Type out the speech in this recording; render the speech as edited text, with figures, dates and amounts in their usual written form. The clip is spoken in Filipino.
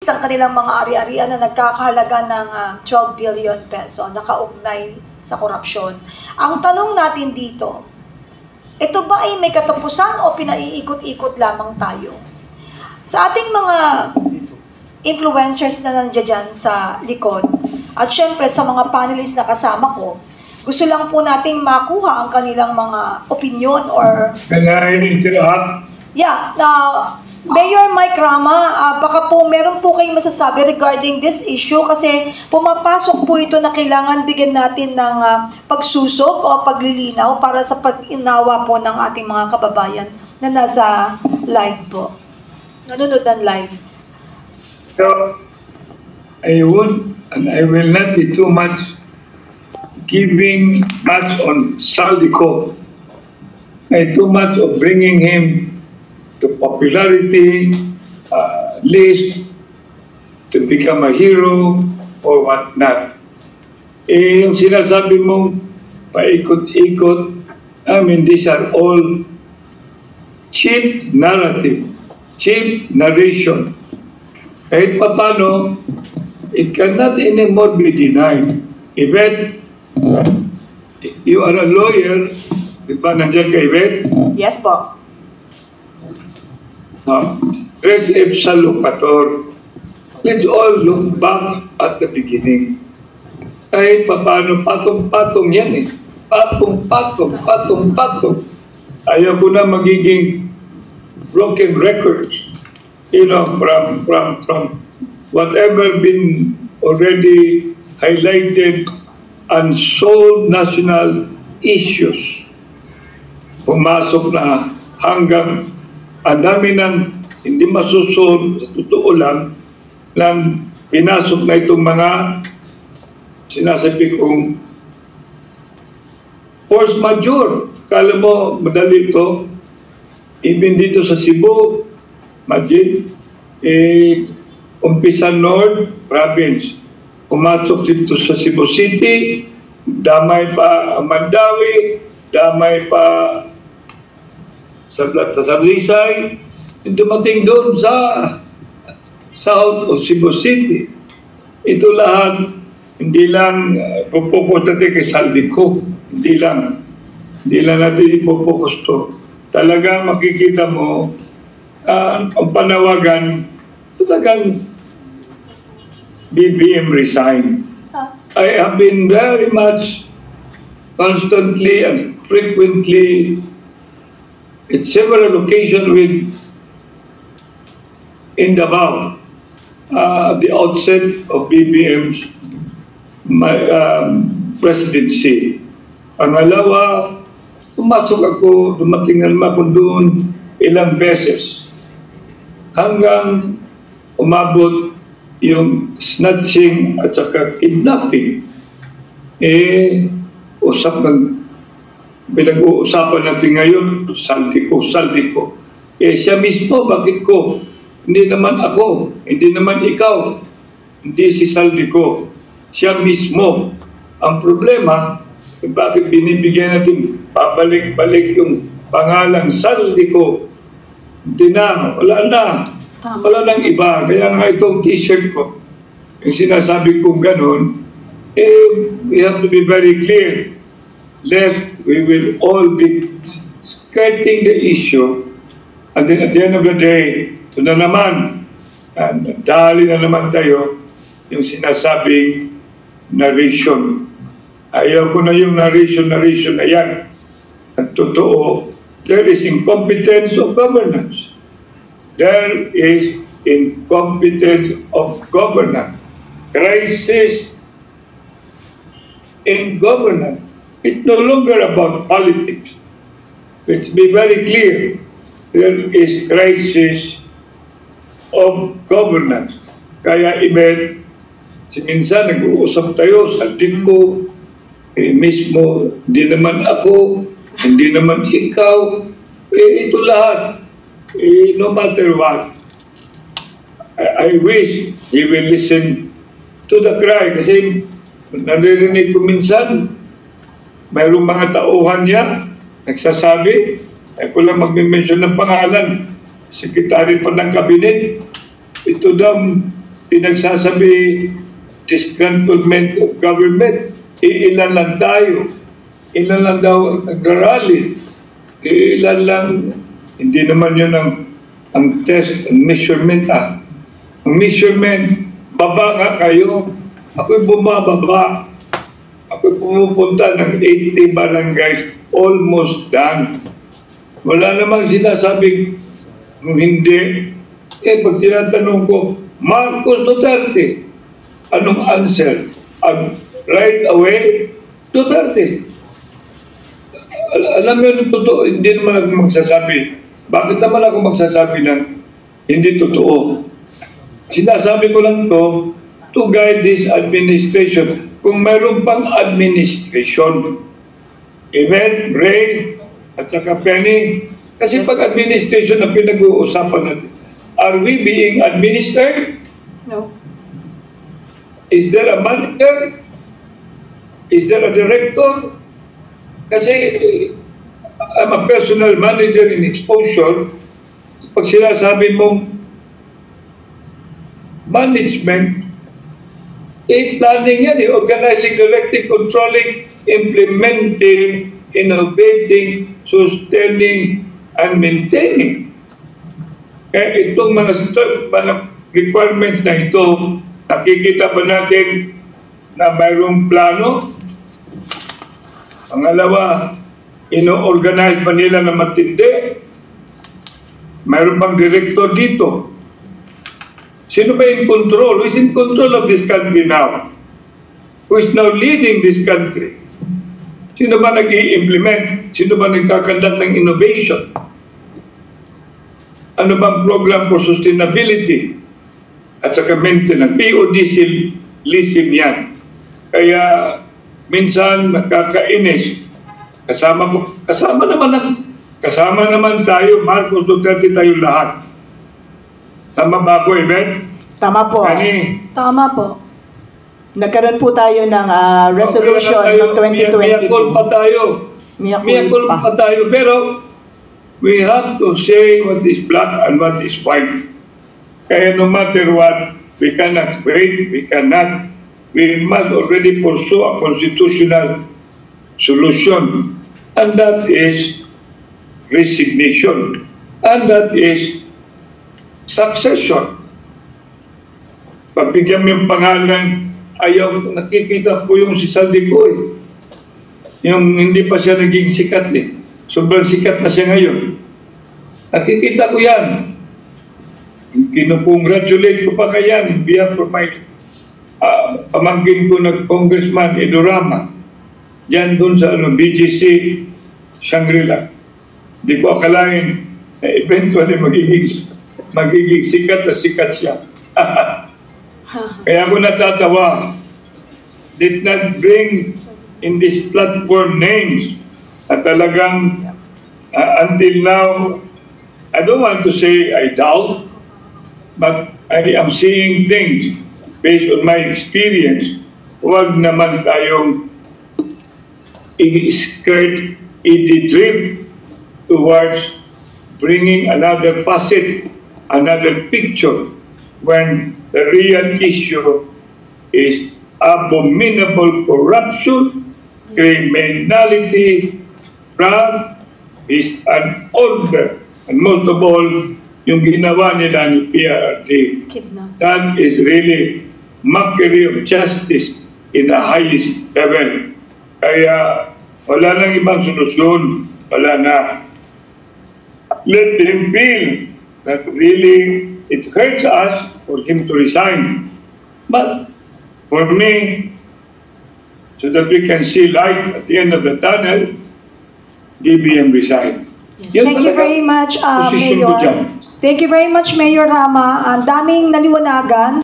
ang kanilang mga ari-arian na nagkakahalaga ng 12 billion peso na kaugnay sa korupsyon. Ang tanong natin dito, ito ba ay may katapusan o pinaiikot-ikot lamang tayo? Sa ating mga influencers na nandiyan dyan sa likod, at syempre sa mga panelists na kasama ko, gusto lang po nating makuha ang kanilang mga opinion or... Can I interrupt? Yeah, Mayor Mike Rama, baka po meron po kayong masasabi regarding this issue kasi pumapasok po ito na kailangan bigyan natin ng pagsusog o paglilinaw para sa pag-inawa po ng ating mga kababayan na nasa live po. Nanonood ng live. So, I won't and I will not be too much giving much on Saldico. Too much of bringing him to popularity list to become a hero or whatnot. Yung sinasabi mong paikot-ikot, I mean, these are all cheap narrative, cheap narration. Kahit papano, it cannot anymore be denied. Yvette, you are a lawyer, di ba nandiyan ka, Yvette? Yes po. Res ipsa locator. Let's all look back at the beginning. Kahit paano, patong-patong yan eh. Patong-patong. Ayaw ko na magiging broken records. You know, from whatever been already highlighted and solved national issues. Pumasok na hanggang ang dami ng hindi masusolve, sa totoo lang pinasok na itong mga sinasabi kong force majeure. Kala mo, madali ito. Even dito sa Cebu, imagine, umpisa North Province, pumasok dito sa Cebu City, damay pa Mandawi, damay pa sa Rizay, dumating doon sa South of Cebu City. Ito lahat, hindi lang pupokus natin kay Saldico. Hindi lang natin ipopokus to. Talagang makikita mo, ang panawagan, talagang BBM resign. I have been very much constantly and frequently at several occasions in Davao, the outset of BBM's presidency. Pangalawa, pumasok ako, dumating naman ako doon ilang beses hanggang umabot yung snatching at saka kidnapping. Pinag-uusapan natin ngayon, Saldico. Siya mismo, bakit ko? Hindi naman ako, hindi naman ikaw, hindi si Saldico. Siya mismo. Ang problema, bakit binibigyan natin pabalik-balik yung pangalan Saldico? Hindi na, wala nang iba. Kaya nga itong t-shirt ko, yung sinasabi kong ganun, we have to be very clear. Lest we will all be skirting the issue, and then at the end of the day, ito na naman, dali na naman tayo yung sinasabing narration. Ayaw ko na yung narration na yan. At totoo, there is incompetence of governance. There is incompetence of governance. Crisis in governance. It's no longer about politics. Let's be very clear. There is crisis of governance. Kaya minsan nag-uusap tayo sa Saldico, mismo, hindi naman ako, hindi naman ikaw, ito lahat. No matter what, I wish he will listen to the cry kasi naririnig ko minsan, mayroong mga tauhan niya nagsasabi, ko lang mag-mention ng pangalan, sekretary pa ng kabinet, ito daw pinagsasabi disgruntlement of government. Ilan lang tayo. Ilan lang daw ang nag-rally. Ilan lang, hindi naman yun ang test, ang measurement. Ang measurement, baba nga kayo. Ako'y bumababa. Ako'y pumupunta ng 80 barangays, almost done. Wala namang sinasabing kung hindi. Pag tinatanong ko, Marcos Duterte, anong answer? Right away, Duterte. Alam mo yung totoo, hindi naman ako magsasabi. Bakit naman ako magsasabi ng hindi totoo? Sinasabi ko lang to guide this administration. Kung mayroon pang administration, Amen, Ray, at saka Penny, kasi pag administration na pinag-uusapan natin, are we being administered? No. Is there a manager? Is there a director? Kasi I'm a personal manager in exposure. Pag sinasabi mong management, planning yan, organizing, directing, controlling, implementing, innovating, sustaining, and maintaining. Kaya itong mga requirements na ito, nakikita ba natin na mayroong plano? Pangalawa, ino-organize ba nila na matindi? Mayroon bang director dito? Sino ba in control? Who is in control of this country now? Who is now leading this country? Sino ba nag-i-implement? Sino ba nagkakandak ng innovation? Ano bang program for sustainability? At saka maintenance. POD-lism yan. Kaya minsan nakakainis. Kasama naman tayo, Marcos Duterte, tayo lahat. Tama ba ako, Yvette? Tama po. Tama po. Nagkaroon po tayo ng resolution noong 2022. Miyakol pa tayo. Miyakol pa tayo. Pero we have to say what is black and what is white. Kaya no matter what, we cannot wait, we must already pursue a constitutional solution. And that is resignation. And that is succession. Pagbigyan mo yung pangalan, ayaw, nakikita ko yung si Saldico eh. Yung hindi pa siya naging sikat eh. Sobrang sikat na siya ngayon. Nakikita ko yan. Kinukongratulate ko pa kaya in behalf of my pamangkin ko na Congressman Edurama. Diyan doon sa BGC Shangri-La. Di ko akalain na eventually magiging sikat na sikat siya. Kaya ako natatawa. Did not bring in this platform names at talagang until now, I don't want to say I doubt, but I am seeing things based on my experience. Huwag naman tayong i-skirt, i-drip towards bringing another facet, another picture, when the real issue is abominable corruption, criminality, fraud, is an order. And most of all, yung ginawa nila ni PRRD, that is really mockery of justice in the highest level. Kaya wala nang ibang solusyon. Wala na. Let him feel that really it hurts us for him to resign. But for me, so that we can see light at the end of the tunnel, DBM resign. Yes, thank you very much, Mayor. Thank you very much, Mayor Rama. Ang daming naliwanagan.